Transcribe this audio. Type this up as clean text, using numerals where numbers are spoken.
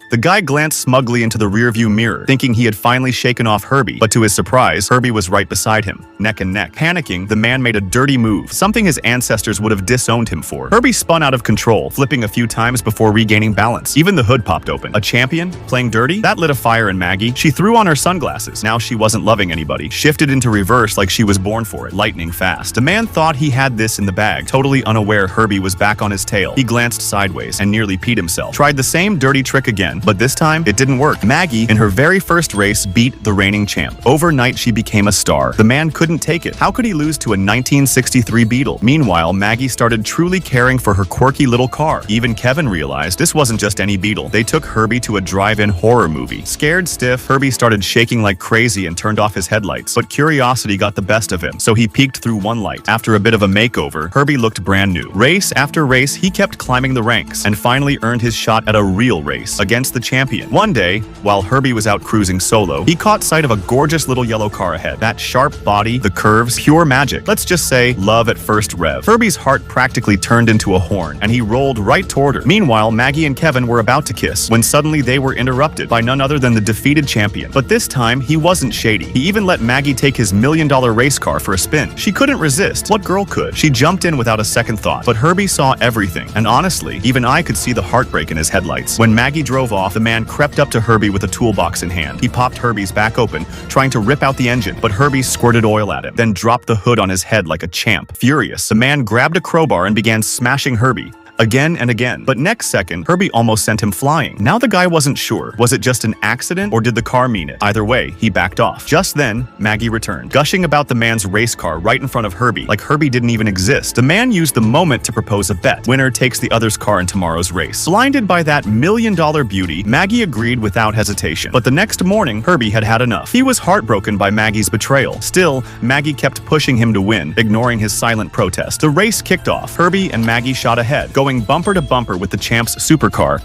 The guy glanced smugly into the rearview mirror, thinking he had finally shaken off Herbie, but to his surprise, Herbie was right beside him, neck and neck. Panicking, the man made a dirty move, something his ancestors would have disowned him for. Herbie spun out of control, flipping a few times before regaining balance. Even the hood popped open. A champion? Playing dirty? That lit a fire in Maggie. She threw on her sunglasses. Now she wasn't loving anybody. Shifted into reverse like she was born for it, lightning fast. The man thought he had this in the bag, totally unaware Herbie was back on his tail. He glanced sideways and nearly peed himself. Tried the same dirty trick again, but this time it didn't work. Maggie, in her very first race, beat the reigning champ. Overnight, she became a star. The man couldn't take it. How could he lose to a 1963 Beetle? Meanwhile, Maggie started truly caring for her quirky little car. Even Kevin realized this wasn't just any Beetle. They took Herbie to a drive-in horror movie. Scared stiff, Herbie started shaking like crazy and turned off his headlights. But curiosity got the best of him, so he peeked through one light. After a bit of a makeover, Herbie looked brand new. Race after race, he kept climbing the ranks and finally earned his shot at a real race against the champion. One day, while Herbie was out cruising solo, he caught sight of a gorgeous little yellow car ahead. That sharp body, the curves, pure magic. Let's just say love at first rev. Herbie's heart practically turned into a horn, and he rolled right toward her. Meanwhile, Maggie and Kevin were about to kiss when suddenly they were interrupted by none other than the defeated champion. But this time, he wasn't shady. He even let Maggie take his $1,000,000 race car for a spin. She couldn't resist. What girl could? She jumped in without a second thought. But Herbie saw everything, and honestly, even I could see the heartbreak in his headlights. When Maggie drove off, the man crept up to Herbie with a toolbox in hand. He popped Herbie's back open, trying to rip out the engine, but Herbie squirted oil at him, then dropped the hood on his head like a champ. Furious, the man grabbed a crowbar and began smashing Herbie. Again and again. But next second, Herbie almost sent him flying. Now the guy wasn't sure. Was it just an accident or did the car mean it? Either way, he backed off. Just then, Maggie returned, gushing about the man's race car right in front of Herbie, like Herbie didn't even exist. The man used the moment to propose a bet. Winner takes the other's car in tomorrow's race. Blinded by that $1,000,000 beauty, Maggie agreed without hesitation. But the next morning, Herbie had had enough. He was heartbroken by Maggie's betrayal. Still, Maggie kept pushing him to win, ignoring his silent protest. The race kicked off. Herbie and Maggie shot ahead, going bumper to bumper with the champ's supercar.